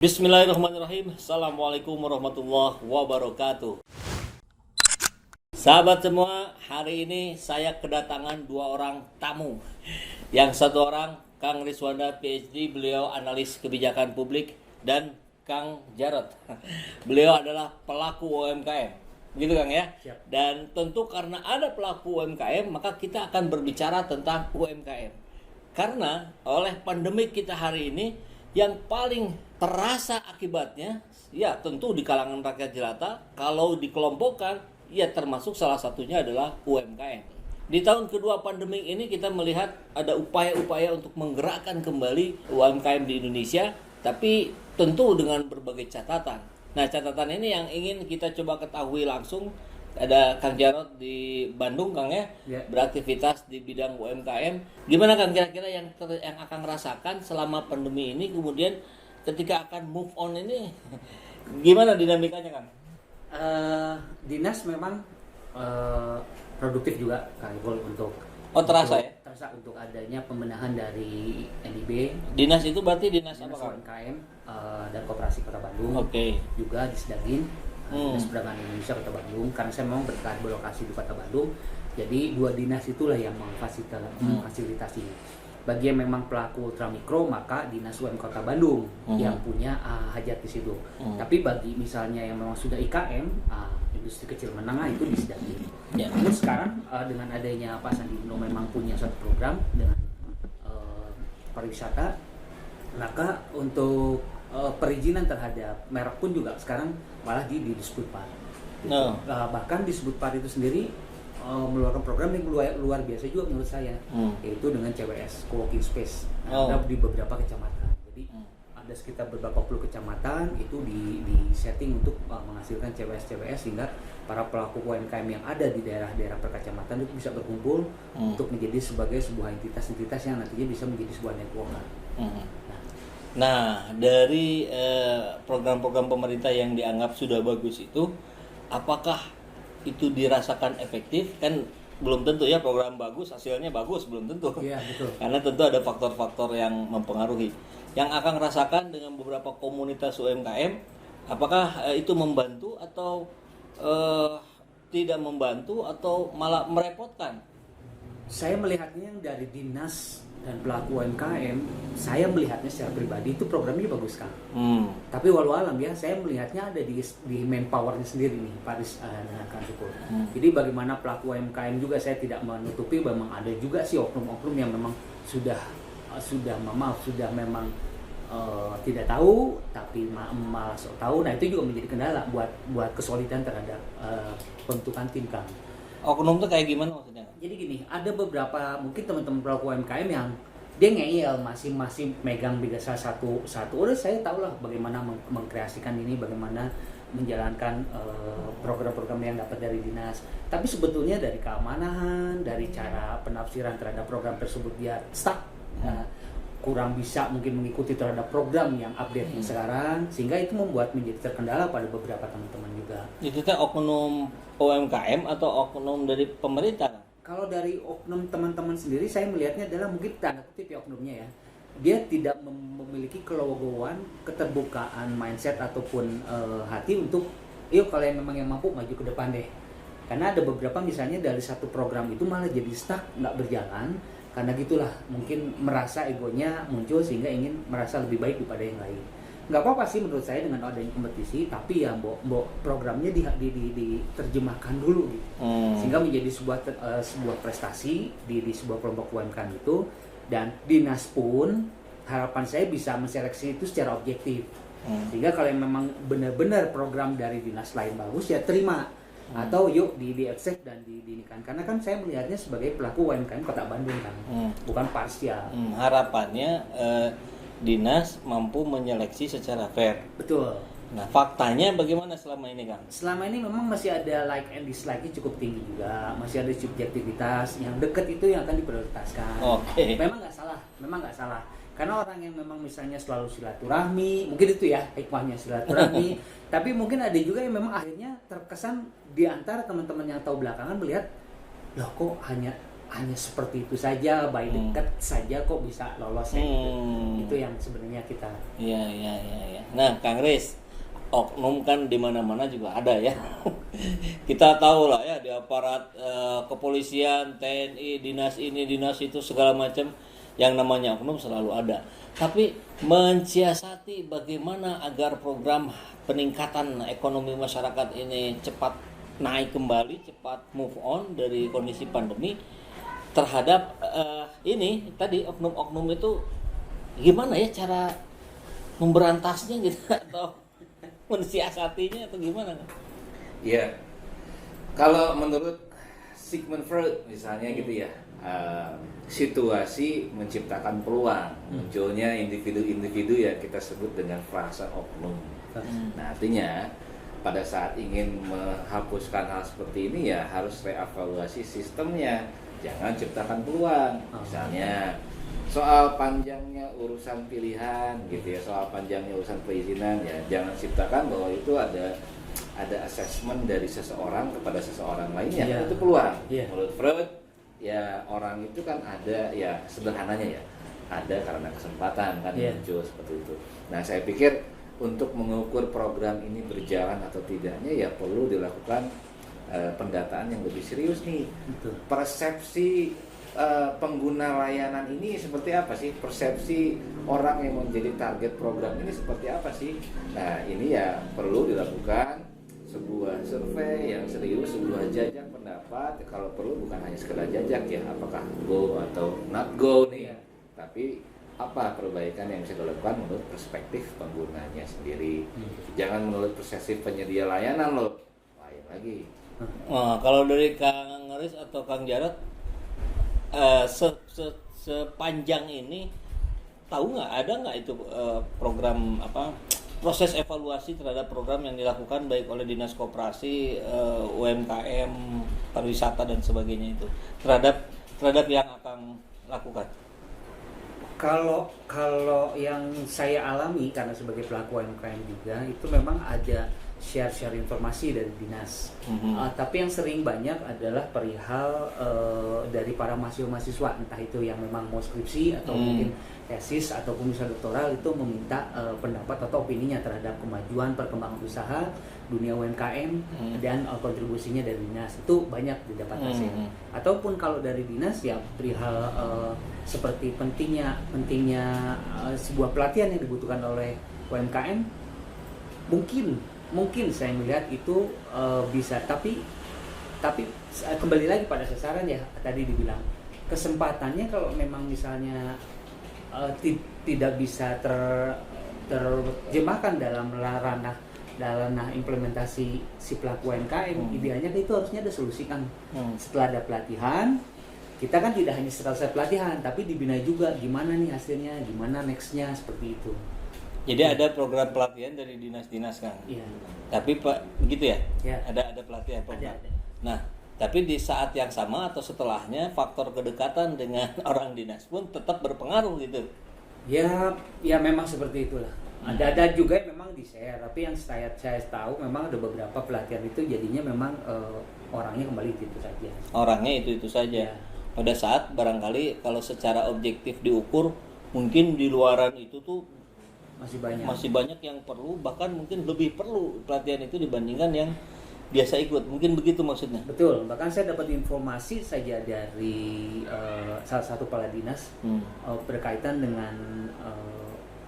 Bismillahirrahmanirrahim. Assalamualaikum warahmatullahi wabarakatuh. Sahabat semua, hari ini saya kedatangan dua orang tamu. Yang satu orang Kang Rizwanda PhD, beliau analis kebijakan publik, dan Kang Jarod, beliau adalah pelaku UMKM. Begitu Kang ya? Siap. Dan tentu karena ada pelaku UMKM, maka kita akan berbicara tentang UMKM. Karena oleh pandemi kita hari ini, yang paling terasa akibatnya ya tentu di kalangan rakyat jelata. Kalau dikelompokkan ya termasuk salah satunya adalah UMKM. Di tahun kedua pandemi ini kita melihat ada upaya-upaya untuk menggerakkan kembali UMKM di Indonesia, tapi tentu dengan berbagai catatan. Nah, catatan ini yang ingin kita coba ketahui langsung. Ada Kang Jarod di Bandung, Kang ya, beraktivitas di bidang UMKM. Gimana Kang kira-kira yang akan rasakan selama pandemi ini, kemudian ketika akan move on ini, gimana dinamikanya Kang? Dinas memang produktif juga Kang Ipul untuk terasa ya? Terasa untuk adanya pembenahan dari NIB. Dinas itu berarti dinas apa Kang? UMKM dan Koperasi Kota Bandung. Oke. Juga Disdagin. Dinas Perdagangan Indonesia Kota Bandung, karena saya memang berlokasi di Kota Bandung, jadi dua dinas itulah yang memfasilitasi. Bagi yang memang pelaku ultramikro, maka dinas UMKM Kota Bandung yang punya hajat di situ. Tapi bagi misalnya yang memang sudah IKM, industri kecil menengah, itu Disdagin. Namun sekarang dengan adanya Pak Sandi Uno memang punya suatu program dengan pariwisata, maka untuk perizinan terhadap merek pun juga sekarang malah di Disbudpar. Bahkan Disbudpar itu sendiri mengeluarkan program yang luar biasa juga menurut saya, yaitu dengan CWS, co-working space. Ada di beberapa kecamatan. Jadi ada sekitar beberapa puluh kecamatan itu di setting untuk menghasilkan CWS sehingga para pelaku UMKM yang ada di daerah-daerah perkecamatan itu bisa berkumpul untuk menjadi sebagai sebuah entitas yang nantinya bisa menjadi sebuah network. Nah, dari program-program pemerintah yang dianggap sudah bagus itu, apakah itu dirasakan efektif? Kan belum tentu ya, program bagus hasilnya bagus, belum tentu. Iya, betul. Karena tentu ada faktor-faktor yang mempengaruhi. Yang akan rasakan dengan beberapa komunitas UMKM, apakah itu membantu atau tidak membantu atau malah merepotkan? Saya melihatnya dari dinas dan pelaku UMKM, saya melihatnya secara pribadi itu programnya bagus kan. Tapi walau alam ya, saya melihatnya ada di manpowernya sendiri nih, Paris dengan Kang Syukur. Jadi bagaimana pelaku UMKM juga saya tidak menutupi, memang ada juga sih oknum-oknum yang memang sudah memang tidak tahu, tapi malah sok tahu. Nah itu juga menjadi kendala buat kesolidan terhadap pembentukan tim Kang. Oknum itu kayak gimana maksudnya? Jadi gini, ada beberapa mungkin teman-teman pelaku UMKM yang dia ngeyel masih megang biasa satu. Udah saya tahu lah bagaimana mengkreasikan ini, bagaimana menjalankan program-program yang dapat dari dinas. Tapi sebetulnya dari keamanan, dari cara penafsiran terhadap program tersebut dia stuck, kurang bisa mungkin mengikuti terhadap program yang update sekarang, sehingga itu membuat menjadi terkendala pada beberapa teman-teman juga. Itu teh oknum UMKM atau oknum dari pemerintah? Kalau dari oknum teman-teman sendiri, saya melihatnya adalah mungkin tanda kutip ya oknumnya ya. Dia tidak memiliki kelegowoan, keterbukaan mindset ataupun hati untuk, yuk kalau yang memang yang mampu maju ke depan deh. Karena ada beberapa misalnya dari satu program itu malah jadi stuck, nggak berjalan. Karena gitulah, mungkin merasa egonya muncul sehingga ingin merasa lebih baik daripada yang lain. Nggak apa-apa sih menurut saya dengan adanya kompetisi, tapi ya programnya diterjemahkan dulu gitu. Sehingga menjadi sebuah prestasi di sebuah kelompok UMKM itu, dan dinas pun harapan saya bisa menseleksi itu secara objektif. Sehingga kalau yang memang benar-benar program dari dinas lain bagus ya terima, atau yuk di-accept dan dinikahkan. Karena kan saya melihatnya sebagai pelaku UMKM Kota Bandung kan, bukan parsial. Harapannya dinas mampu menyeleksi secara fair. Betul. Nah, faktanya bagaimana selama ini, Kang? Selama ini memang masih ada like and dislike-nya cukup tinggi juga. Masih ada subjektivitas, yang dekat itu yang akan diprioritaskan. Oke. Memang nggak salah. Karena orang yang memang misalnya selalu silaturahmi, mungkin itu ya hikmahnya silaturahmi. Tapi mungkin ada juga yang memang akhirnya terkesan di antara teman-teman yang tahu belakangan melihat, loh kok hanya hanya seperti itu saja, by dekat saja kok bisa lolos ya gitu. Itu yang sebenarnya kita. Iya. Nah, Kang Riz, oknum kan di mana-mana juga ada ya. Kita tahu lah ya di aparat kepolisian, TNI, dinas ini, dinas itu segala macam yang namanya oknum selalu ada. Tapi mensiasati bagaimana agar program peningkatan ekonomi masyarakat ini cepat naik kembali, cepat move on dari kondisi pandemi terhadap ini tadi oknum-oknum itu gimana ya cara memberantasnya gitu atau mensiasatinya atau gimana? Iya, kalau menurut Sigmund Freud misalnya gitu ya, situasi menciptakan peluang, munculnya individu-individu yang kita sebut dengan frasa oknum. Nah, artinya pada saat ingin menghapuskan hal seperti ini ya harus reevaluasi sistemnya, jangan ciptakan peluang. Misalnya soal panjangnya urusan pilihan gitu ya, soal panjangnya urusan perizinan ya jangan ciptakan bahwa itu ada assessment dari seseorang kepada seseorang lainnya, itu peluang. Menurut Freud ya orang itu kan ada ya sederhananya ya ada karena kesempatan kan muncul seperti itu. Nah, saya pikir untuk mengukur program ini berjalan atau tidaknya ya perlu dilakukan pendataan yang lebih serius nih. Persepsi pengguna layanan ini seperti apa sih? Persepsi orang yang menjadi target program ini seperti apa sih? Nah, ini ya perlu dilakukan sebuah survei yang serius, sebuah jajak pendapat. Kalau perlu bukan hanya sekedar jajak ya, apakah go atau not go nih, tapi apa perbaikan yang bisa dilakukan menurut perspektif penggunanya sendiri. Jangan menurut persepsi penyedia layanan loh, lain lagi. Kalau dari Kang Riz atau Kang Jarot, sepanjang ini tahu nggak ada nggak itu program apa proses evaluasi terhadap program yang dilakukan baik oleh dinas koperasi, UMKM, pariwisata dan sebagainya itu terhadap yang akan lakukan? Kalau yang saya alami karena sebagai pelaku UMKM juga itu memang ada share informasi dari dinas. Tapi yang sering banyak adalah perihal dari para mahasiswa, entah itu yang memang mau skripsi atau mungkin tesis ataupun usaha doktoral itu meminta pendapat atau opininya terhadap kemajuan perkembangan usaha dunia UMKM dan kontribusinya dari dinas. Itu banyak didapat hasil. Ataupun kalau dari dinas ya perihal seperti pentingnya sebuah pelatihan yang dibutuhkan oleh UMKM, mungkin saya melihat itu bisa, tapi kembali lagi pada sasaran ya, tadi dibilang kesempatannya kalau memang misalnya tidak bisa terjemahkan dalam ranah implementasi si pelaku UMKM, idealnya itu harusnya ada solusi kan. Setelah ada pelatihan, kita kan tidak hanya selesai pelatihan, tapi dibina juga gimana nih hasilnya, gimana nextnya, seperti itu. Jadi ada program pelatihan dari dinas-dinas kan? Iya. Tapi Pak begitu ya? Ya. Ada pelatihan program. Ada. Nah, tapi di saat yang sama atau setelahnya faktor kedekatan dengan orang dinas pun tetap berpengaruh gitu. Ya memang seperti itulah. Ada juga yang memang di-share, tapi yang saya tahu memang ada beberapa pelatihan itu jadinya memang orangnya kembali itu saja. Orangnya itu saja. Ya. Pada saat barangkali kalau secara objektif diukur mungkin di luaran itu tuh masih banyak yang perlu, bahkan mungkin lebih perlu pelatihan itu dibandingkan yang biasa ikut, mungkin begitu maksudnya. Betul, bahkan saya dapat informasi saja dari salah satu kepala dinas berkaitan dengan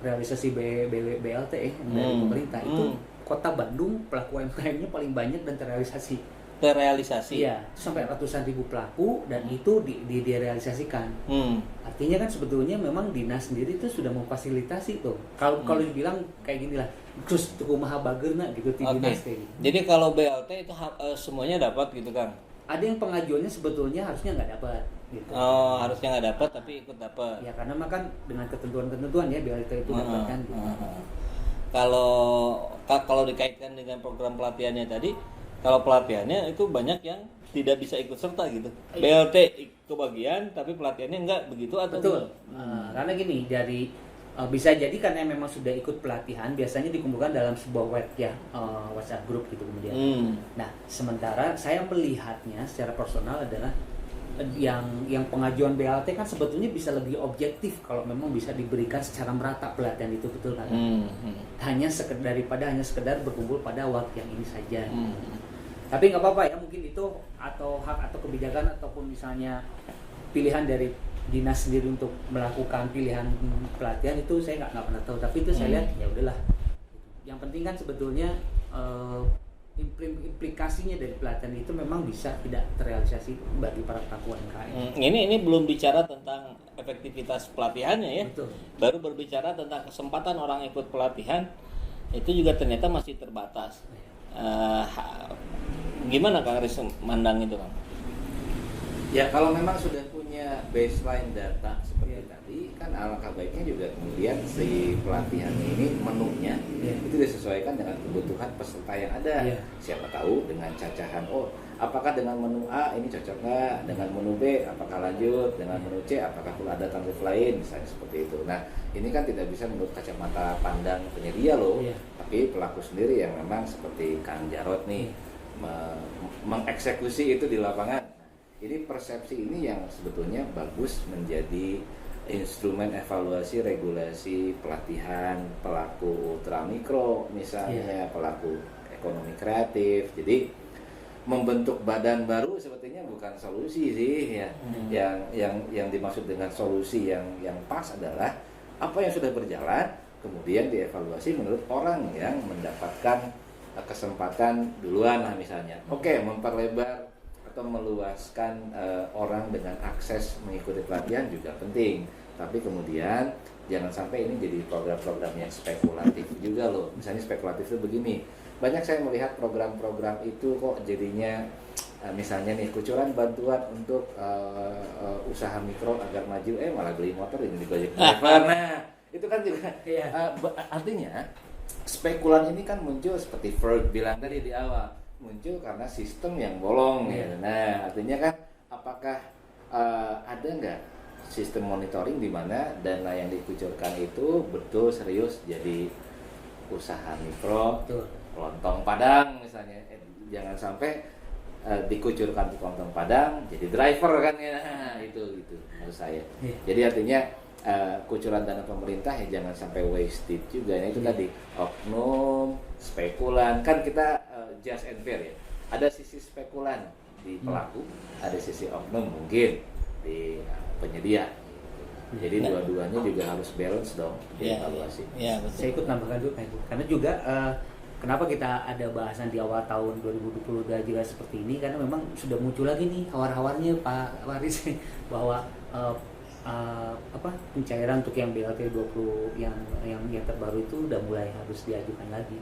realisasi BLT dari pemerintah. Itu kota Bandung pelaku UMKM-nya paling banyak dan terrealisasi. Iya, itu sampai ratusan ribu pelaku dan itu direalisasikan. Artinya kan sebetulnya memang dinas sendiri itu sudah memfasilitasi tuh. Kalau dibilang kayak gini lah, terus tuku maha bagerna gitu di dinas kayak gitu. Jadi kalau BLT itu semuanya dapat gitu Kang? Ada yang pengajuannya sebetulnya harusnya nggak dapat. Gitu. Oh, harusnya nggak dapat tapi ikut dapat. Ya karena kan dengan ketentuan ya BLT itu dapat kan. Gitu. Kalau dikaitkan dengan program pelatihannya tadi, kalau pelatihannya itu banyak yang tidak bisa ikut serta gitu. BLT kebagian tapi pelatihannya enggak begitu atau? Betul. Karena gini, bisa jadi karena memang sudah ikut pelatihan biasanya dikumpulkan dalam sebuah WhatsApp group gitu kemudian. Nah, sementara saya melihatnya secara personal adalah yang pengajuan BLT kan sebetulnya bisa lebih objektif kalau memang bisa diberikan secara merata pelatihan itu, betul kan? Hanya daripada hanya sekedar berkumpul pada waktu yang ini saja. Tapi nggak apa-apa ya, mungkin itu atau hak atau kebijakan ataupun misalnya pilihan dari dinas sendiri untuk melakukan pilihan pelatihan itu saya nggak pernah tahu. Tapi itu saya lihat ya udahlah. Yang penting kan sebetulnya implikasinya dari pelatihan itu memang bisa tidak terrealisasi bagi para pelaku UMKM. Ini belum bicara tentang efektivitas pelatihannya ya. Betul. Baru berbicara tentang kesempatan orang ikut pelatihan itu juga ternyata masih terbatas. Gimana Kang Riz mandang itu, Kang? Ya kalau memang sudah punya baseline data seperti tadi, kan alangkah baiknya juga kemudian si pelatihan ini menunya itu disesuaikan dengan kebutuhan peserta yang ada. Siapa tahu dengan cacahan, apakah dengan menu A ini cocok nggak, dengan menu B apakah lanjut, dengan menu C apakah perlu ada tarif lain, misalnya seperti itu. Nah ini kan tidak bisa menurut kacamata pandang penyedia loh, tapi pelaku sendiri yang memang seperti Kang Jarod nih mengeksekusi itu di lapangan. Ini persepsi ini yang sebetulnya bagus menjadi instrumen evaluasi regulasi pelatihan pelaku ultramikro misalnya, pelaku ekonomi kreatif. Jadi membentuk badan baru sepertinya bukan solusi sih ya. Yang dimaksud dengan solusi yang pas adalah apa yang sudah berjalan kemudian dievaluasi menurut orang yang mendapatkan kesempatan duluan lah misalnya. Oke, memperlebar atau meluaskan orang dengan akses mengikuti pelatihan juga penting, tapi kemudian jangan sampai ini jadi program-program yang spekulatif juga loh. Misalnya spekulatif itu begini, banyak saya melihat program-program itu kok jadinya misalnya nih kucuran bantuan untuk usaha mikro agar maju, malah beli motor ini di Gojek Driver. Nah itu kan juga artinya spekulan ini kan muncul seperti Ferg bilang tadi di awal, muncul karena sistem yang bolong. Nah, artinya kan apakah ada nggak sistem monitoring di mana dana yang dikucurkan itu betul serius jadi usaha mikro, kelontong Padang misalnya, jangan sampai dikucurkan di kelontong Padang jadi driver kan ya, itu menurut saya. Jadi artinya kucuran dana pemerintah ya jangan sampai wasted juga. Nah, itu tadi oknum, spekulan, kan kita just and fair ya. Ada sisi spekulan di pelaku, ada sisi oknum mungkin di penyedia. Jadi dua-duanya juga harus balance dong dievaluasi. Saya ikut nambahkan juga karena juga kenapa kita ada bahasan di awal tahun 2022 juga seperti ini, karena memang sudah muncul lagi nih hawar-hawarnya Pak Waris bahwa pencairan untuk yang BLT 20 yang terbaru itu udah mulai harus diajukan lagi.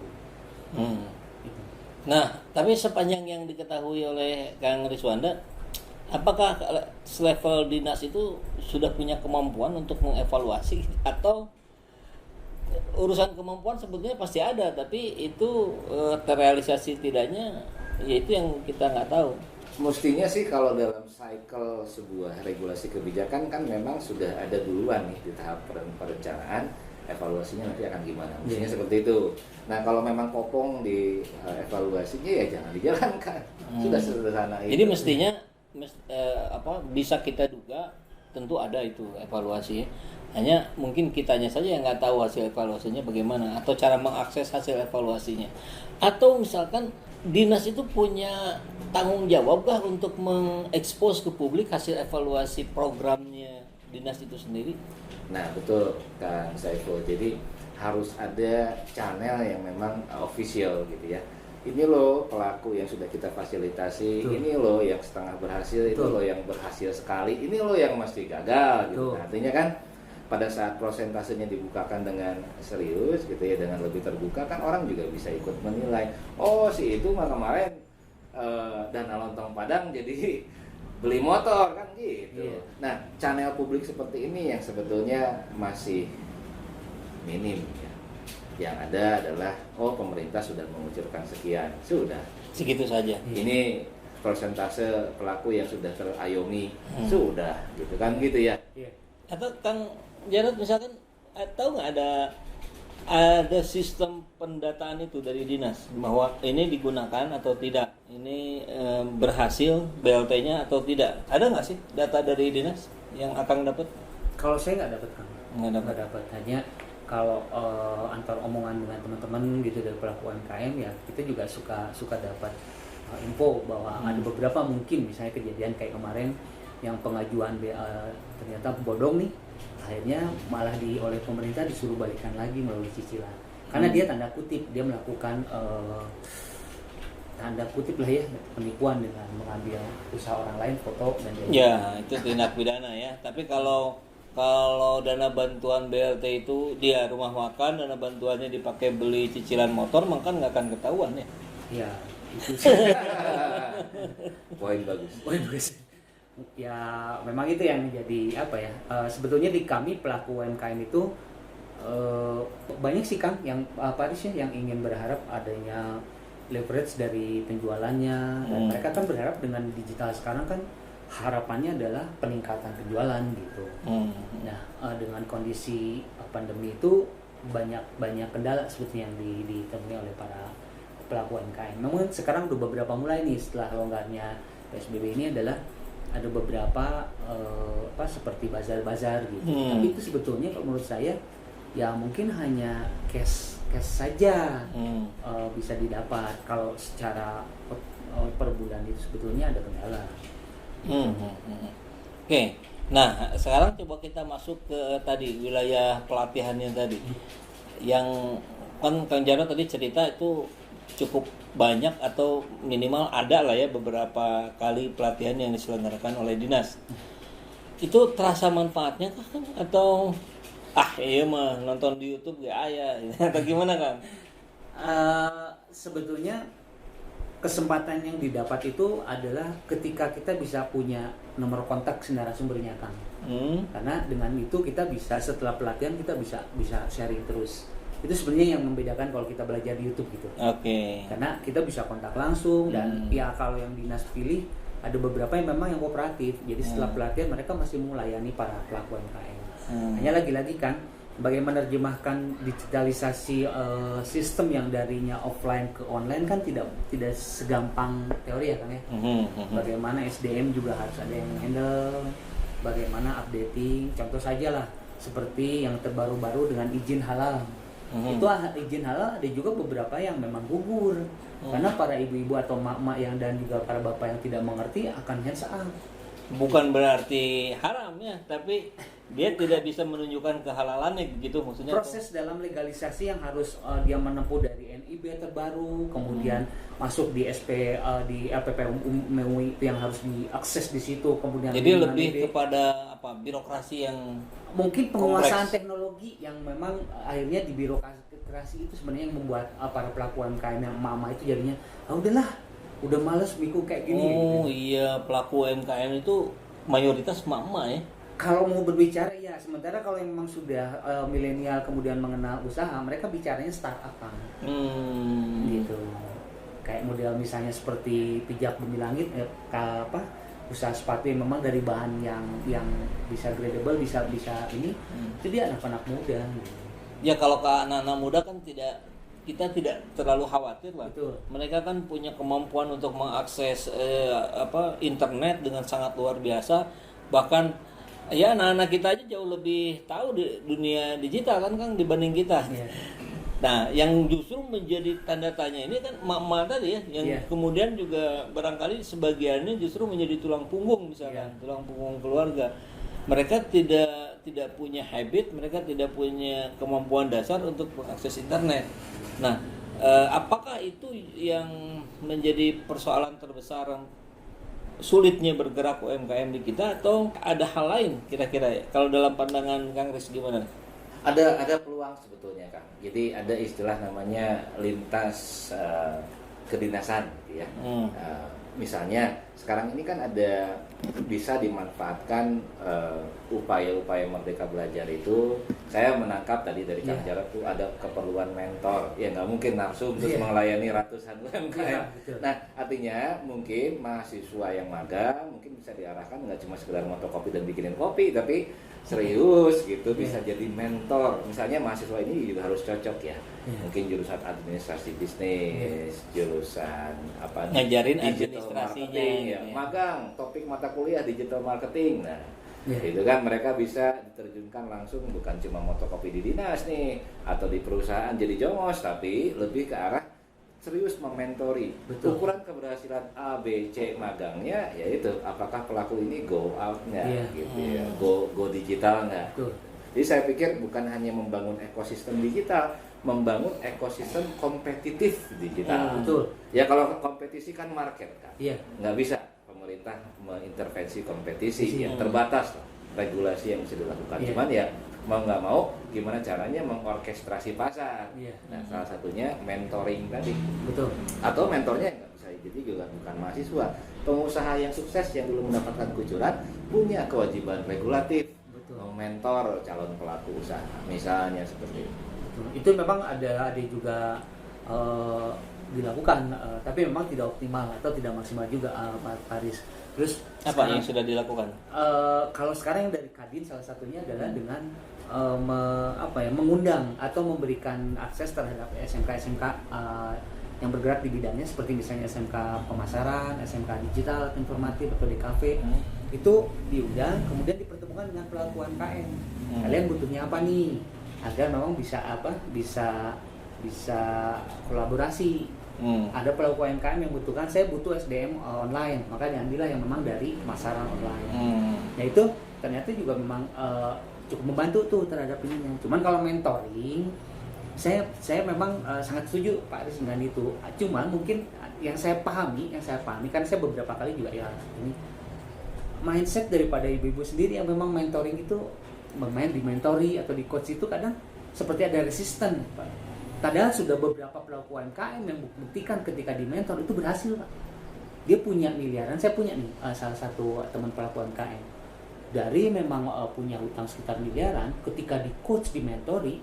Nah, tapi sepanjang yang diketahui oleh Kang Rizwanda, apakah selevel dinas itu sudah punya kemampuan untuk mengevaluasi, atau urusan kemampuan sebetulnya pasti ada, tapi itu terrealisasi tidaknya, yaitu yang kita nggak tahu. Mestinya sih kalau dalam cycle sebuah regulasi kebijakan kan memang sudah ada duluan nih di tahap perencanaan, evaluasinya nanti akan gimana. Mestinya seperti itu. Nah kalau memang kopong di evaluasinya ya jangan dijalankan. Sudah sederhana itu. Jadi mestinya bisa kita duga tentu ada itu evaluasi. Hanya mungkin kitanya saja yang nggak tahu hasil evaluasinya bagaimana, atau cara mengakses hasil evaluasinya. Atau misalkan dinas itu punya tanggung jawabkah untuk mengekspos ke publik hasil evaluasi programnya dinas itu sendiri? Nah betul Kang Saiful, jadi harus ada channel yang memang official gitu ya. Ini loh pelaku yang sudah kita fasilitasi, ini loh yang setengah berhasil, ini loh yang berhasil sekali, ini loh yang masih gagal gitu. Nah, artinya kan pada saat prosentasenya dibukakan dengan serius gitu ya, dengan lebih terbuka, kan orang juga bisa ikut menilai, oh si itu mah kemarin dana lontong Padang jadi beli motor kan gitu. Nah channel publik seperti ini yang sebetulnya masih minim ya. Yang ada adalah pemerintah sudah mengucurkan sekian, sudah segitu saja. Ini persentase pelaku yang sudah terayomi, sudah gitu kan gitu ya. Atau Kang Jarod misalkan tahu nggak ada ada sistem pendataan itu dari dinas bahwa ini digunakan atau tidak, ini berhasil BLT-nya atau tidak. Ada nggak sih data dari dinas yang akan dapat? Kalau saya nggak dapat, Kang. Nggak dapat. Nggak dapat. Hanya kalau antar omongan dengan teman-teman gitu dari pelaku UMKM ya, kita juga suka dapat info bahwa ada beberapa mungkin misalnya kejadian kayak kemarin yang pengajuan ternyata bodong nih, akhirnya malah oleh pemerintah disuruh balikan lagi melalui cicilan karena dia tanda kutip dia melakukan tanda kutip lah ya penipuan dengan mengambil usaha orang lain foto dan ya itu tindak pidana ya. Tapi kalau dana bantuan BLT itu dia rumah makan, dana bantuannya dipakai beli cicilan motor, maka nggak akan ketahuan ya. Ya itu sih. Poin bagus. Ya memang itu yang menjadi apa ya, sebetulnya di kami pelaku UMKM itu banyak sih Kang yang yang ingin berharap adanya leverage dari penjualannya, dan mereka kan berharap dengan digital sekarang kan harapannya adalah peningkatan penjualan gitu. Nah dengan kondisi pandemi itu banyak kendala sebetulnya yang ditemui oleh para pelaku UMKM. Namun sekarang udah beberapa mulai nih setelah longgarnya PSBB ini adalah ada beberapa seperti bazar-bazar gitu. Tapi itu sebetulnya kalau menurut saya ya mungkin hanya cash saja bisa didapat. Kalau secara per bulan itu sebetulnya ada kendala. Oke. Nah, sekarang coba kita masuk ke tadi wilayah pelatihannya tadi. Yang kan Kang Jarod tadi cerita itu cukup banyak atau minimal ada lah ya beberapa kali pelatihan yang diselenggarakan oleh dinas. Itu terasa manfaatnya kah Kang? Atau iya mah nonton di YouTube gak aya atau gimana Kang? Sebetulnya kesempatan yang didapat itu adalah ketika kita bisa punya nomor kontak narasumbernya Kang. Karena dengan itu kita bisa setelah pelatihan kita bisa sharing terus. Itu sebenarnya yang membedakan kalau kita belajar di YouTube gitu. Oke. Karena kita bisa kontak langsung dan ya kalau yang dinas pilih ada beberapa yang memang yang kooperatif. Jadi setelah pelatihan mereka masih melayani para pelaku UMKM. Hanya lagi-lagi kan bagaimana menerjemahkan digitalisasi sistem yang darinya offline ke online kan tidak segampang teori ya Kang ya. Bagaimana SDM juga harus ada yang handle, bagaimana updating. Contoh saja lah seperti yang terbaru-baru dengan izin halal. Itu izin halal ada juga beberapa yang memang gugur karena para ibu-ibu atau mak-mak yang dan juga para bapak yang tidak mengerti akan hands up. Bukan berarti haram ya, tapi dia tidak bisa menunjukkan kehalalannya gitu maksudnya. Proses dalam legalisasi yang harus dia menempuh dari NIB terbaru, kemudian masuk di di LPPUMI yang harus diakses di situ, kemudian jadi lebih kepada birokrasi yang mungkin penguasaan kompleks. teknologi yang memang akhirnya di birokrasi itu sebenarnya yang membuat para pelaku UMKM yang mama itu jadinya udahlah udah males mikul kayak gini. Iya, pelaku UMKM itu mayoritas emak-emak ya. Kalau mau berbicara ya, sementara kalau yang memang sudah milenial kemudian mengenal usaha, mereka bicaranya startup Kang. Gitu. Kayak model misalnya seperti Pijak Bumi Langit usaha sepatu yang memang dari bahan yang bisa gradable, bisa ini, itu dia anak-anak muda gitu. Ya kalau ke anak-anak muda kan kita tidak terlalu khawatir lah. Betul. Mereka kan punya kemampuan untuk mengakses internet dengan sangat luar biasa. Bahkan ya anak-anak kita aja jauh lebih tahu di dunia digital kan Kang dibanding kita. Yeah. Nah, yang justru menjadi tanda tanya ini kan emak-emak tadi ya, yang kemudian juga barangkali sebagiannya justru menjadi tulang punggung misalkan, tulang punggung keluarga. Mereka tidak punya habit, mereka tidak punya kemampuan dasar untuk mengakses internet. Nah, apakah itu yang menjadi persoalan terbesar sulitnya bergerak UMKM di kita atau ada hal lain kira-kira ya? Kalau dalam pandangan Kang Riz gimana? Ada peluang sebetulnya Kang. Jadi ada istilah namanya lintas kedinasan gitu ya. misalnya sekarang ini kan ada bisa dimanfaatkan upaya-upaya Merdeka Belajar itu. Saya menangkap tadi dari Kang Jarod tuh ada keperluan mentor. Ya nggak mungkin langsung terus melayani ratusan UMKM. Nah artinya mungkin mahasiswa yang magang mungkin bisa diarahkan nggak cuma sekedar motokopi dan bikinin kopi, tapi serius gitu bisa jadi mentor. Misalnya mahasiswa ini juga harus cocok ya. Mungkin jurusan administrasi bisnis, jurusan apa? Ngajarin digital administrasinya, marketing, ya. ya. Magang, topik mata kuliah digital marketing. Nah, itu kan mereka bisa diterjunkan langsung bukan cuma motokopi di dinas nih atau di perusahaan jadi jongos, tapi lebih ke arah serius mementori. Ukuran keberhasilan A, B, C magangnya yaitu apakah pelaku ini go out-nya gitu ya, go digital nggak. Jadi saya pikir bukan hanya membangun ekosistem digital, membangun ekosistem kompetitif digital. Ya kalau kompetisi kan market kan, nggak bisa pemerintah mengintervensi kompetisi, ya terbatas lah regulasi yang bisa dilakukan. Cuman ya mau nggak mau gimana caranya mengorkestrasi pasar. Nah salah satunya mentoring tadi. Atau mentornya nggak bisa jadi juga bukan mahasiswa, pengusaha yang sukses yang dulu mendapatkan kucuran punya kewajiban regulatif mentor calon pelaku usaha, misalnya seperti itu. Itu memang ada juga dilakukan, tapi memang tidak optimal atau tidak maksimal juga, Pak Faris. Terus apa sekarang, yang sudah dilakukan? Kalau sekarang yang dari Kadin salah satunya adalah dengan mengundang atau memberikan akses terhadap SMK yang bergerak di bidangnya, seperti misalnya SMK pemasaran, SMK digital, informatif atau DKV. Itu diundang, kemudian dipertemukan dengan pelaku UMKM. Kalian butuhnya apa nih? Agar memang bisa kolaborasi. Ada pelaku UMKM yang butuhkan, saya butuh SDM online, maka diambillah yang memang dari pemasaran online. Nah itu ternyata juga memang cukup membantu tuh terhadap ininya. Cuman kalau mentoring, saya memang sangat setuju Pak Aris dengan itu. Cuman mungkin yang saya pahami kan saya beberapa kali juga ya ini mindset daripada ibu-ibu sendiri yang memang mentoring itu bermain di mentori atau di coach itu kadang seperti ada resisten, Pak. Padahal sudah beberapa pelaku UMKM yang membuktikan ketika di mentor itu berhasil, Pak. Dia punya miliaran, saya punya nih salah satu teman pelaku UMKM. Dari memang punya utang sekitar miliaran, ketika di coach, di mentori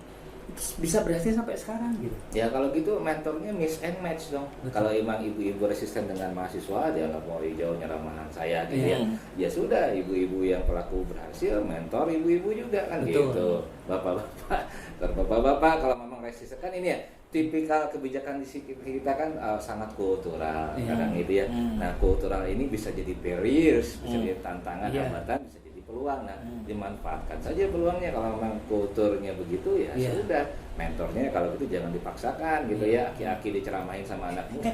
itu bisa berhasil sampai sekarang gitu. Ya kalau gitu mentornya miss and match dong. Kalau emang ibu-ibu resisten dengan mahasiswa, dia nggak mau hijau nyeramahan saya gitu ya. Ya sudah, ibu-ibu yang pelaku berhasil mentor ibu-ibu juga kan. Gitu. Bapak-bapak kalau memang resisten kan ini ya tipikal kebijakan di kita kan sangat kultural kadang gitu ya. Nah kultural ini bisa jadi barriers, bisa jadi tantangan, hambatan, bisa jadi peluang. Nah dimanfaatkan saja peluangnya. Kalau memang kulturnya begitu ya sudah, mentornya kalau gitu jangan dipaksakan gitu ya, aki-aki diceramahin sama anak muda.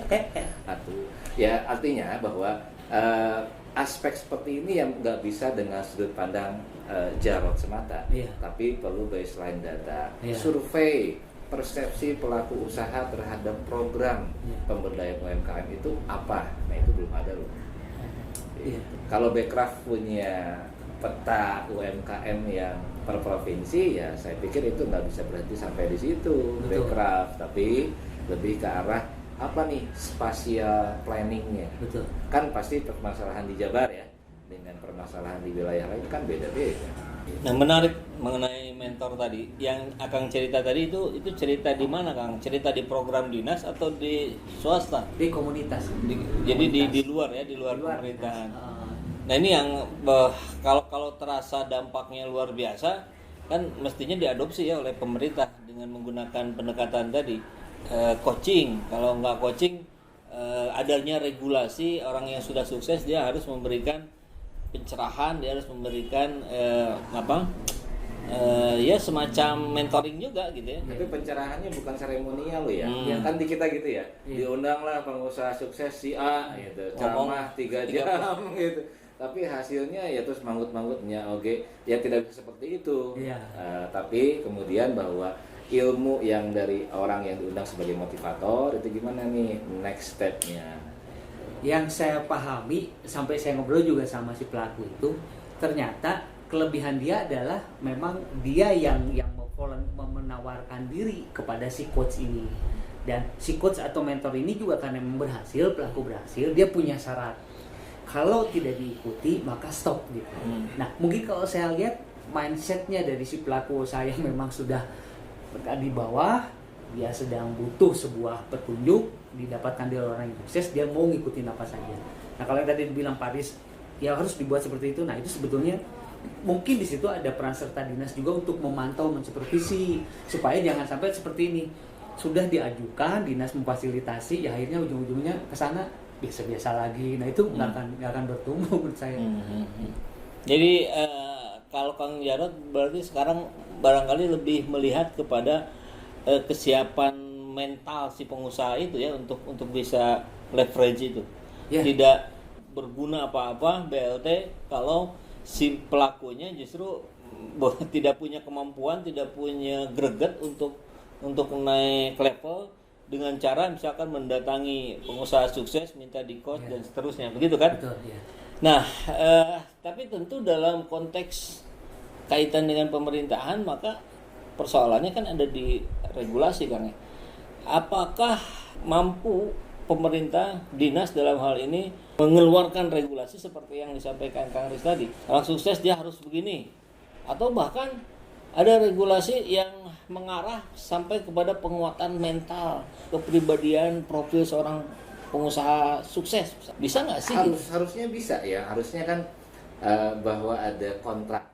Ya artinya bahwa aspek seperti ini yang nggak bisa dengan sudut pandang Jarod semata, tapi perlu baseline data, survei persepsi pelaku usaha terhadap program pemberdayaan UMKM itu apa. Nah itu belum ada loh. Kalau Bekraf punya peta UMKM yang per provinsi, ya saya pikir itu nggak bisa berhenti sampai di situ. Bekraf, tapi lebih ke arah apa nih, spasial planningnya. Kan pasti permasalahan di Jabar ya dengan permasalahan di wilayah lain kan beda-beda. Nah menarik mengenai mentor tadi, yang Akang cerita tadi itu cerita di mana Kang? Cerita di program dinas atau di swasta? Di komunitas. Jadi di luar ya, di luar pemerintahan. Nah ini yang kalau terasa dampaknya luar biasa, kan mestinya diadopsi ya oleh pemerintah dengan menggunakan pendekatan tadi, coaching. Kalau nggak coaching, adanya regulasi, orang yang sudah sukses dia harus memberikan pencerahan, dia harus memberikan ya semacam mentoring juga gitu ya. Tapi pencerahannya bukan seremonial loh ya. Kan di kita gitu ya. Diundanglah pengusaha sukses si A gitu, ceramah 3 jam gitu. Tapi hasilnya ya terus manggut-manggutnya ya tidak bisa seperti itu. Tapi kemudian bahwa ilmu yang dari orang yang diundang sebagai motivator itu gimana nih next step-nya. Yang saya pahami sampai saya ngobrol juga sama si pelaku itu, ternyata kelebihan dia adalah memang dia yang menawarkan diri kepada si coach ini. Dan si coach atau mentor ini juga karena memang berhasil, pelaku berhasil, dia punya syarat. Kalau tidak diikuti maka stop gitu. Nah mungkin kalau saya lihat mindsetnya dari si pelaku usaha yang memang sudah di bawah, dia sedang butuh sebuah petunjuk didapatkan dari orang yang sukses, dia mau ngikutin apa saja. Nah kalau yang tadi dibilang Paris, ya harus dibuat seperti itu. Nah itu sebetulnya mungkin di situ ada peran serta dinas juga untuk memantau, mensupervisi supaya jangan sampai seperti ini. Sudah diajukan, dinas memfasilitasi, ya akhirnya ujung-ujungnya ke sana biasa-biasa lagi. Nah itu nggak akan bertumbuh menurut saya. Jadi kalau Kang Jarod berarti sekarang barangkali lebih melihat kepada kesiapan mental si pengusaha itu ya untuk bisa leverage itu. Tidak berguna apa-apa BLT kalau si pelakunya justru tidak punya kemampuan, tidak punya greget untuk naik level dengan cara misalkan mendatangi pengusaha sukses, minta di coach dan seterusnya, begitu kan? Betul, ya. Nah, tapi tentu dalam konteks kaitan dengan pemerintahan maka persoalannya kan ada di regulasi, Kang. Apakah mampu pemerintah, dinas dalam hal ini mengeluarkan regulasi seperti yang disampaikan Kang Riz tadi? Orang sukses dia harus begini, atau bahkan ada regulasi yang mengarah sampai kepada penguatan mental, kepribadian, profil seorang pengusaha sukses. Bisa nggak sih? Harusnya bisa ya. Harusnya kan bahwa ada kontrak.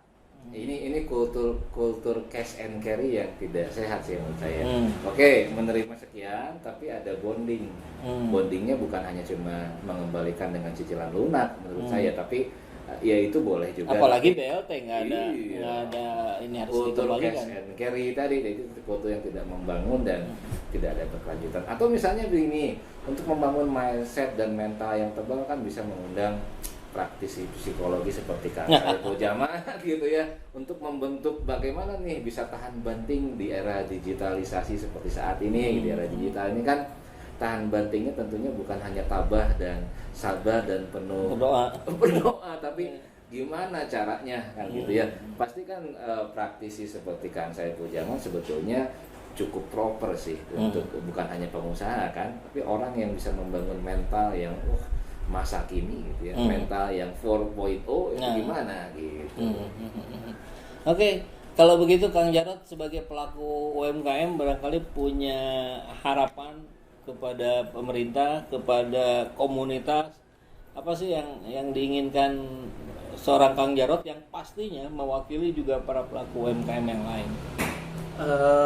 Ini kultur cash and carry yang tidak sehat sih menurut saya. Oke, menerima sekian, tapi ada bonding. Bondingnya bukan hanya cuma mengembalikan dengan cicilan lunak menurut saya, tapi ya itu boleh juga. Apalagi BLT nggak ada ini harus kultur dikembalikan. cash and carry tadi itu kultur yang tidak membangun dan tidak ada berkelanjutan. Atau misalnya begini, untuk membangun mindset dan mental yang tebal kan bisa mengundang praktisi psikologi seperti Kang Saiful Jamil gitu ya, untuk membentuk bagaimana nih bisa tahan banting di era digitalisasi seperti saat ini. Di era digital ini kan tahan bantingnya tentunya bukan hanya tabah dan sabar dan penuh berdoa, tapi gimana caranya kan gitu ya. Pasti kan praktisi seperti Kang Saiful Jamil sebetulnya cukup proper sih untuk bukan hanya pengusaha kan, tapi orang yang bisa membangun mental yang masa kini gitu ya, mental yang 4.0 itu gimana gitu. Oke, kalau begitu Kang Jarod sebagai pelaku UMKM barangkali punya harapan kepada pemerintah, kepada komunitas, apa sih yang diinginkan seorang Kang Jarod yang pastinya mewakili juga para pelaku UMKM yang lain?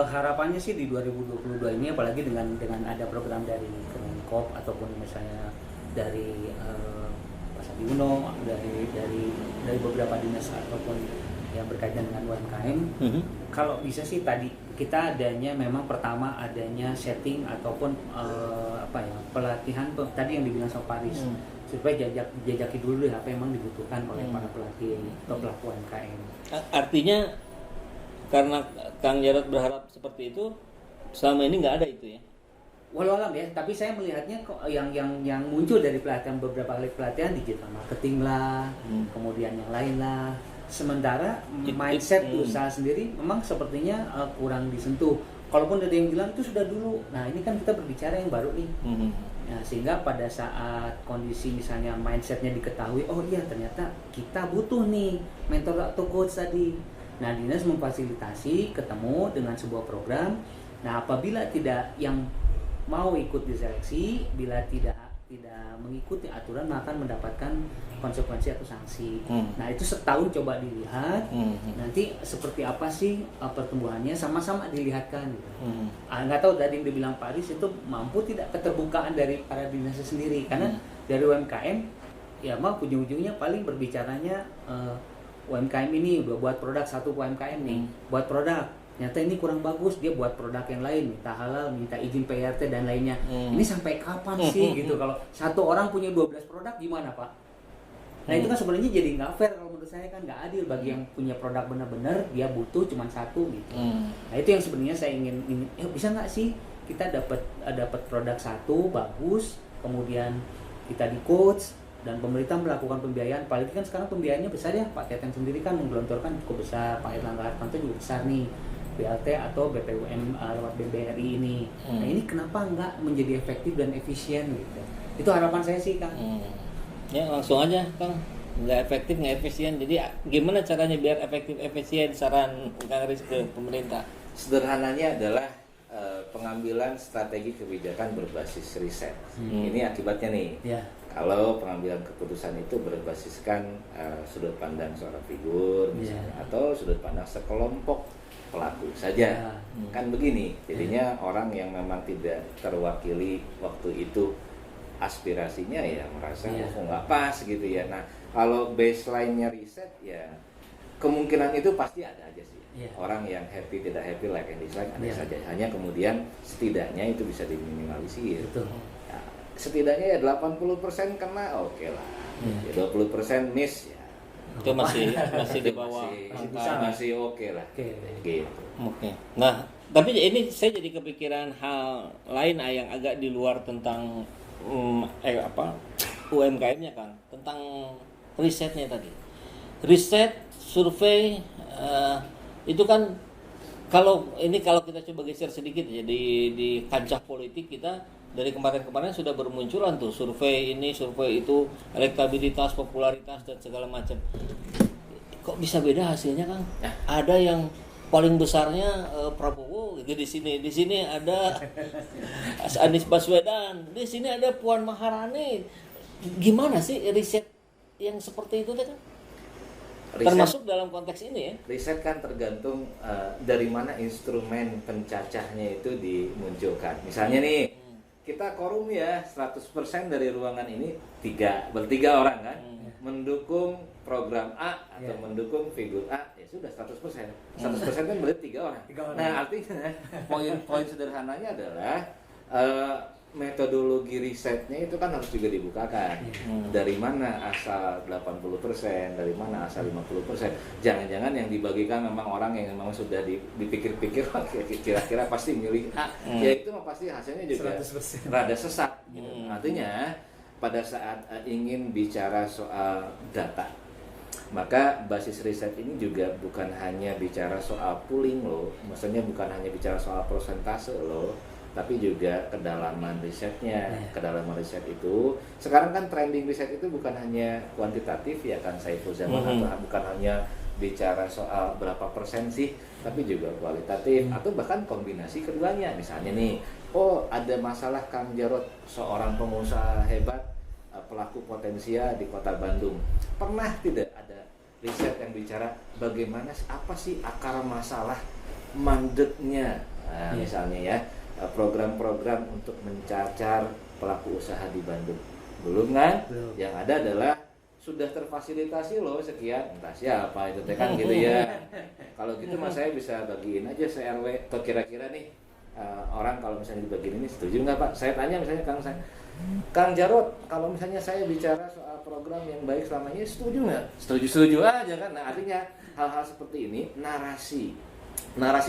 Harapannya sih di 2022 ini, apalagi dengan ada program dari Kemenkop ataupun misalnya dari Pak Sandi Uno, dari beberapa dinas ataupun yang berkaitan dengan UMKM. Kalau bisa sih tadi kita adanya memang pertama adanya setting ataupun pelatihan tadi yang dibilang sama Paris, supaya jajaki dulu apa yang memang dibutuhkan oleh para pelatih atau pelaku UMKM. Artinya karena Kang Jarod berharap seperti itu, selama ini nggak ada itu ya? Walau alam ya, tapi saya melihatnya kok yang muncul dari pelatihan, beberapa kali pelatihan digital marketing lah, kemudian yang lain lah. Sementara mindset usaha sendiri memang sepertinya kurang disentuh. Kalaupun ada yang bilang itu sudah dulu, nah ini kan kita berbicara yang baru nih. Nah, sehingga pada saat kondisi misalnya mindsetnya diketahui, oh iya ternyata kita butuh nih mentor atau coach tadi. Nah, dinas memfasilitasi ketemu dengan sebuah program. Nah, apabila tidak yang mau ikut diseleksi, bila tidak mengikuti aturan maka akan mendapatkan konsekuensi atau sanksi. Nah itu setahun coba dilihat, nanti seperti apa sih pertumbuhannya, sama-sama dilihatkan. Nggak tahu tadi yang dibilang Pak Aris itu mampu tidak keterbukaan dari para dinasnya sendiri, karena dari UMKM ya mau ujung-ujungnya paling berbicaranya UMKM ini udah buat produk, satu UMKM nih buat produk, ternyata ini kurang bagus, dia buat produk yang lain, minta halal, minta izin PRT dan lainnya. Ini sampai kapan sih gitu? Kalau satu orang punya 12 produk gimana Pak? Nah itu kan sebenarnya jadi nggak fair, kalau menurut saya kan nggak adil bagi yang punya produk benar-benar dia butuh cuma satu gitu. Nah itu yang sebenarnya saya ingin bisa nggak sih kita dapat produk satu bagus, kemudian kita di coach dan pemerintah melakukan pembiayaan. Apalagi kan sekarang pembiayaannya besar ya, Pak Teten sendiri kan menggelontorkan cukup besar, Pak Erlangga Hartarto juga besar nih. BLT atau BPUM lewat BBRI ini. Nah ini kenapa nggak menjadi efektif dan efisien gitu? Itu harapan saya sih Kang. Ya langsung aja Kang, nggak efektif nggak efisien. Jadi gimana caranya biar efektif efisien, saran Kang Riz ke pemerintah? Sederhananya adalah pengambilan strategi kebijakan berbasis riset. Ini akibatnya nih. Ya. Kalau pengambilan keputusan itu berbasiskan sudut pandang seorang figur misalnya, atau sudut pandang sekelompok pelaku saja, kan begini. Jadinya orang yang memang tidak terwakili waktu itu aspirasinya ya merasa nggak pas gitu ya. Nah kalau baseline-nya riset ya kemungkinan itu pasti ada aja sih. Orang yang happy tidak happy, like and dislike ada saja. Hanya kemudian setidaknya itu bisa diminimalisir. Betul. Setidaknya ya 80% kena oke lah. Ya 20% miss ya. Itu masih di bawah masih oke lah. Gitu. Oke. Nah, tapi ini saya jadi kepikiran hal lain yang agak di luar tentang UMKM-nya kan, tentang risetnya tadi. Riset, survei itu kan kalau kita coba geser sedikit ya di kancah politik kita. Dari kemarin-kemarin sudah bermunculan tuh survei ini, survei itu, elektabilitas, popularitas dan segala macam. Kok bisa beda hasilnya, Kang? Ada yang paling besarnya Prabowo gitu di sini ada Anies Baswedan, di sini ada Puan Maharani. Gimana sih riset yang seperti itu, Kang? Termasuk dalam konteks ini ya. Riset kan tergantung dari mana instrumen pencacahnya itu dimunculkan. Misalnya nih, kita quorum ya 100% dari ruangan ini bertiga orang kan mendukung program A atau mendukung figur A, ya sudah 100%. 100% kan berarti 3 orang. Nah, artinya poin sederhananya adalah metodologi risetnya itu kan harus juga dibukakan. Dari mana asal 80%, dari mana asal 50%. Jangan-jangan yang dibagikan memang orang yang memang sudah dipikir-pikir kira-kira pasti milih A. Ya itu pasti hasilnya juga 100%. Rada sesat gitu. Artinya pada saat ingin bicara soal data, maka basis riset ini juga bukan hanya bicara soal pooling loh, maksudnya bukan hanya bicara soal persentase loh, tapi juga kedalaman risetnya. Kedalaman riset itu sekarang kan trending riset itu bukan hanya kuantitatif ya kan Saiful Zaman, atau bukan hanya bicara soal berapa persen sih, tapi juga kualitatif atau bahkan kombinasi keduanya. Misalnya nih, ada masalah Kang Jarod, seorang pengusaha hebat, pelaku potensial di Kota Bandung. Pernah tidak ada riset yang bicara bagaimana apa sih akar masalah mandeknya? Misalnya ya, program-program untuk mencacar pelaku usaha di Bandung. Belum kan? Yang ada adalah sudah terfasilitasi loh sekian, entah siapa itu kan gitu ya. Kalau gitu mas saya bisa bagiin aja se-RW atau kira-kira nih orang kalau misalnya dibagiin ini setuju nggak Pak? Saya tanya misalnya Kang Jarod, kalau misalnya saya bicara soal program yang baik selama ini setuju nggak? Setuju aja kan. Nah artinya hal-hal seperti ini narasi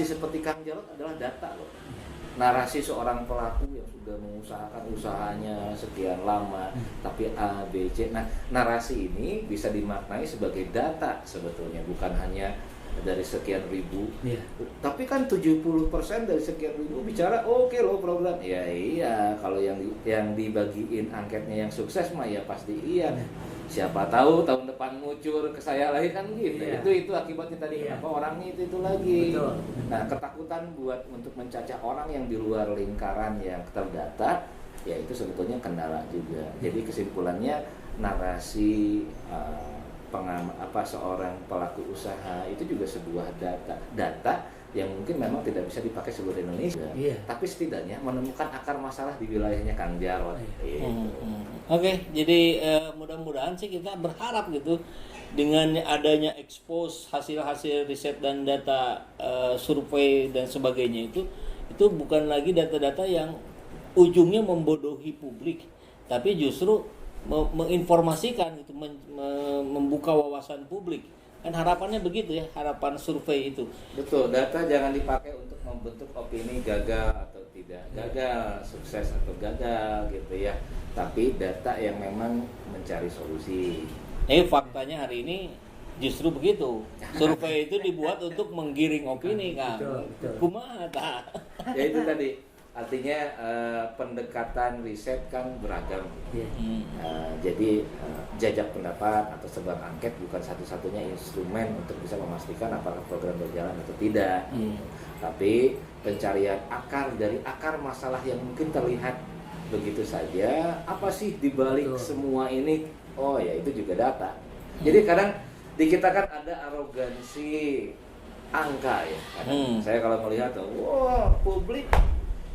seperti Kang Jarod adalah data loh. Narasi seorang pelaku yang sudah mengusahakan usahanya sekian lama, tapi A, B, C. Nah, narasi ini bisa dimaknai sebagai data sebetulnya, bukan hanya dari sekian ribu. Tapi kan 70% dari sekian ribu bicara oke loh program. Ya iya, kalau yang dibagiin angketnya yang sukses mah ya pasti iya. Siapa tahu tahun depan ngucur ke saya lagi kan gitu. Itu akibatnya tadi kenapa orangnya itu lagi. Betul. Nah, ketakutan untuk mencacah orang yang di luar lingkaran yang terdata, ya itu sebetulnya kendala juga. Jadi kesimpulannya narasi seorang pelaku usaha itu juga sebuah data yang mungkin memang tidak bisa dipakai seluruh Indonesia, tapi setidaknya menemukan akar masalah di wilayahnya Kang Jarod. Oke, jadi mudah-mudahan sih kita berharap gitu dengan adanya expose hasil-hasil riset dan data survei dan sebagainya itu bukan lagi data-data yang ujungnya membodohi publik, tapi justru menginformasikan gitu, membuka wawasan publik. Kan harapannya begitu ya, harapan survei itu. Betul, data jangan dipakai untuk membentuk opini gagal atau tidak gagal, sukses atau gagal gitu ya. Tapi data yang memang mencari solusi. Faktanya hari ini Justru begitu. Survei itu dibuat untuk menggiring opini, Kang. Betul. Kumaha tah? Ya itu tadi, artinya pendekatan riset kan beragam. Iya. Jadi jajak pendapat atau sebar angket bukan satu-satunya instrumen untuk bisa memastikan apakah program berjalan atau tidak. Tapi pencarian akar dari akar masalah yang mungkin terlihat begitu saja, apa sih dibalik Betul. semua ini? Oh ya itu juga data. Jadi kadang di kita kan ada arogansi angka ya. Kadang saya kalau melihat, wah publik.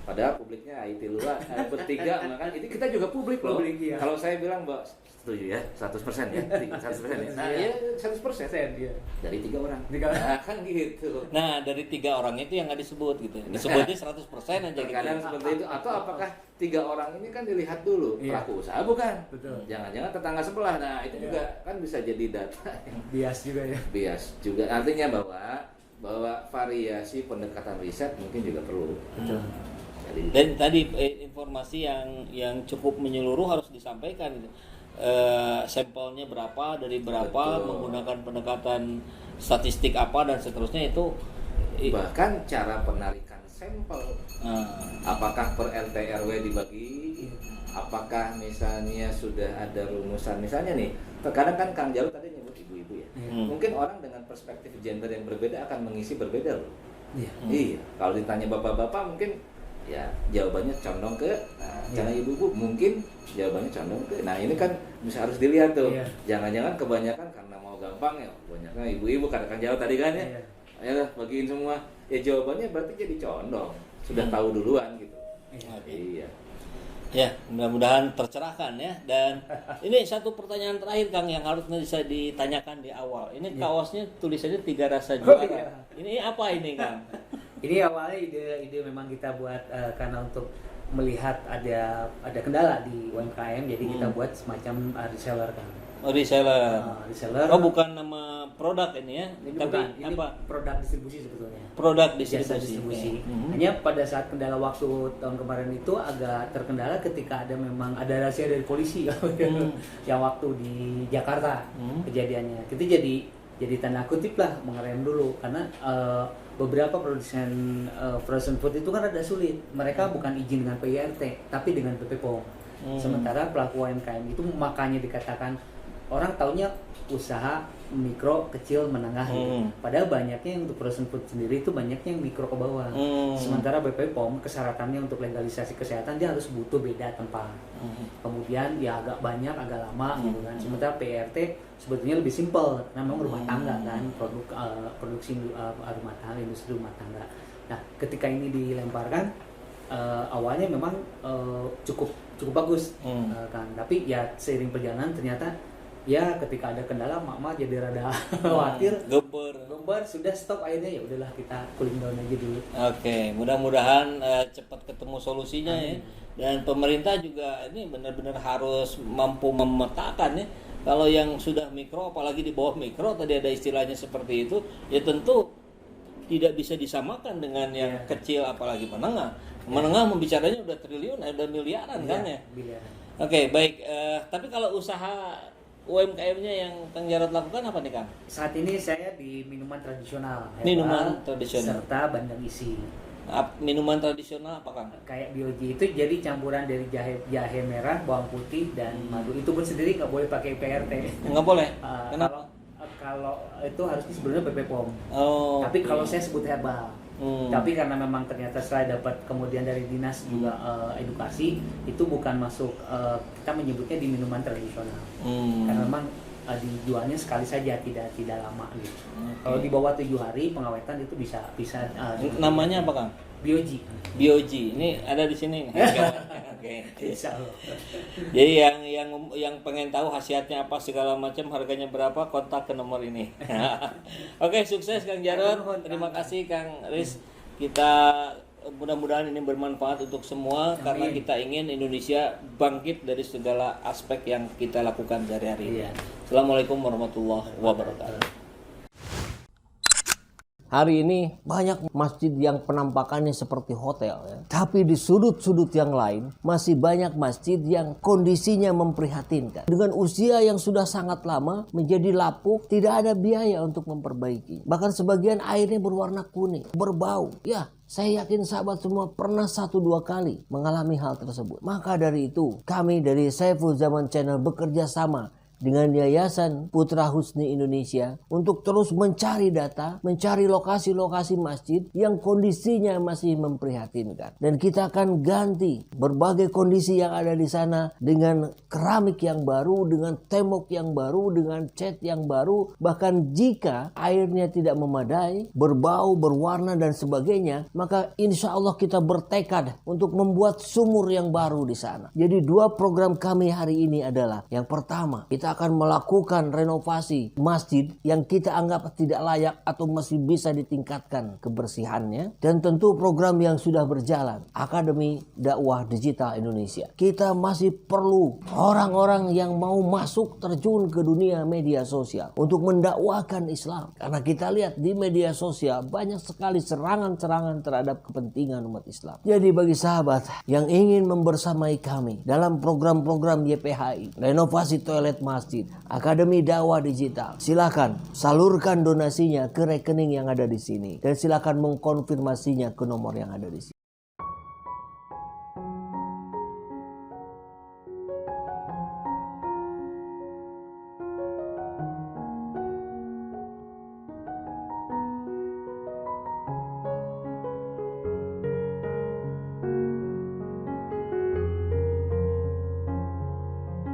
Padahal publiknya IT luar, bertiga, maka itu kita juga publik loh. Publik, iya. Kalau saya bilang, Mbak, setuju ya, 100% ya, 100% ya. Nah, ya 100% Iya. dari 3 orang. Nah, kan gitu. Nah, dari 3 orang itu yang nggak disebut gitu. Disebutnya 100% aja gitu. Terkadang seperti itu. Atau apakah 3 orang ini kan dilihat dulu Iya. pelaku usaha bukan? Betul. Jangan-jangan tetangga sebelah. Nah, itu juga kan bisa jadi data yang Bias juga ya. bias juga. Artinya bahwa variasi pendekatan riset mungkin juga perlu. Betul. Jadi, Dan tadi informasi yang cukup menyeluruh harus disampaikan gitu. Sampelnya berapa, dari berapa, Betul. menggunakan pendekatan statistik apa dan seterusnya itu bahkan cara penarikan sampel, apakah per RT RW dibagi, apakah misalnya sudah ada rumusan, misalnya nih terkadang kan Kang Jarod tadi nyebut ibu-ibu ya, mungkin orang dengan perspektif gender yang berbeda akan mengisi berbeda loh. Iya, kalau ditanya bapak-bapak mungkin ya jawabannya condong ke, karena ibu-ibu mungkin jawabannya condong ke. Nah ini kan bisa harus dilihat tuh. Iya. Jangan-jangan kebanyakan karena mau gampang ya, banyaknya ibu-ibu kata Kang Jarod tadi kan ya. Iya. Ayolah bagiin semua. Ya jawabannya berarti jadi condong. Sudah tahu duluan gitu. Iya. ya mudah-mudahan tercerahkan ya. Dan ini satu pertanyaan terakhir Kang yang harus bisa ditanyakan di awal. Ini kaosnya tulisannya 3 rasa juara. iya. Ini apa ini Kang? Ini awalnya ide memang kita buat karena untuk melihat ada kendala di UMKM, jadi kita buat semacam reseller kan. Reseller. Reseller. Oh bukan nama produk ini ya, Ini tapi bukan, ini apa? produk distribusi sebetulnya. Produk Jasa distribusi. distribusi. Oke. Hanya pada saat kendala waktu tahun kemarin itu agak terkendala ketika memang ada rahasia dari polisi yang waktu di Jakarta kejadiannya. Kita jadi tanda kutip lah mengerem dulu karena beberapa produsen frozen food itu kan ada sulit. Mereka bukan izin dengan PIRT tapi dengan BP POM. Sementara pelaku UMKM itu makanya dikatakan orang taunya usaha mikro, kecil, menengah gitu. Padahal banyaknya yang untuk frozen food sendiri itu banyaknya yang mikro ke bawah. Sementara BP POM kesyaratannya untuk legalisasi kesehatan dia harus butuh beda tempat. Kemudian ya agak banyak, agak lama gitu kan. Sementara PRT sebetulnya lebih simpel karena memang rumah tangga kan, produksi rumah tangga, industri rumah tangga. Nah, ketika ini dilemparkan awalnya memang cukup bagus kan. Tapi ya seiring perjalanan ternyata ya ketika ada kendala mak jadi rada khawatir, gembar sudah stop, akhirnya ya udahlah kita cooling down aja dulu. Oke, mudah-mudahan cepat ketemu solusinya ya. Dan pemerintah juga ini benar-benar harus mampu memetakan ya. Kalau yang sudah mikro, apalagi di bawah mikro, tadi ada istilahnya seperti itu, ya tentu tidak bisa disamakan dengan yang kecil, apalagi menengah. Menengah membicaranya udah triliun, udah miliaran kan ya. Miliaran. Oke, baik. Tapi kalau usaha UMKM-nya yang Kang Jarod lakukan apa nih Kang? Saat ini saya di minuman tradisional, Minuman herbal, tradisional. serta bandeng isi. Minuman tradisional apa Kang? Kayak bioji itu jadi campuran dari jahe merah, bawang putih dan madu. Itu pun sendiri nggak boleh pakai PRT. Nggak boleh. Kenapa? Kalau itu harusnya sebenarnya BP POM. Oh. Tapi kalau saya sebut herbal. Tapi karena memang ternyata saya dapat kemudian dari dinas juga edukasi, itu bukan masuk, kita menyebutnya di minuman tradisional. Karena memang dijualnya sekali saja, tidak lama gitu. Kalau di bawah 7 hari pengawetan itu bisa namanya apa Kang? bioji. Bioji. Ini ada di sini. Oke. Insya Allah. Jadi yang pengen tahu khasiatnya apa segala macam, harganya berapa, kontak ke nomor ini. Oke, sukses Kang Jarod. Terima kasih Kang Riz. Kita mudah-mudahan ini bermanfaat untuk semua. Amin. Karena kita ingin Indonesia bangkit dari segala aspek yang kita lakukan sehari-hari. Iya. Assalamualaikum warahmatullahi wabarakatuh. hari ini banyak masjid yang penampakannya seperti hotel ya. Tapi di sudut-sudut yang lain masih banyak masjid yang kondisinya memprihatinkan. Dengan usia yang sudah sangat lama menjadi lapuk, tidak ada biaya untuk memperbaiki. Bahkan sebagian airnya berwarna kuning, berbau. Ya, saya yakin sahabat semua pernah 1-2 kali mengalami hal tersebut. Maka dari itu, kami dari Saiful Zaman Channel bekerja sama dengan Yayasan Putra Husni Indonesia untuk terus mencari data, mencari lokasi-lokasi masjid yang kondisinya masih memprihatinkan. Dan kita akan ganti berbagai kondisi yang ada di sana dengan keramik yang baru, dengan tembok yang baru, dengan cat yang baru. Bahkan jika airnya tidak memadai, berbau, berwarna dan sebagainya, maka insya Allah kita bertekad untuk membuat sumur yang baru di sana. Jadi 2 program kami hari ini adalah, yang pertama, kita akan melakukan renovasi masjid yang kita anggap tidak layak atau masih bisa ditingkatkan kebersihannya. Dan tentu program yang sudah berjalan, Akademi Dakwah Digital Indonesia. Kita masih perlu orang-orang yang mau masuk terjun ke dunia media sosial untuk mendakwahkan Islam. Karena kita lihat di media sosial banyak sekali serangan-serangan terhadap kepentingan umat Islam. Jadi bagi sahabat yang ingin membersamai kami dalam program-program YPHI, renovasi toilet masjid, Akademi Dakwah Digital, silakan salurkan donasinya ke rekening yang ada di sini dan silakan mengkonfirmasinya ke nomor yang ada di sini.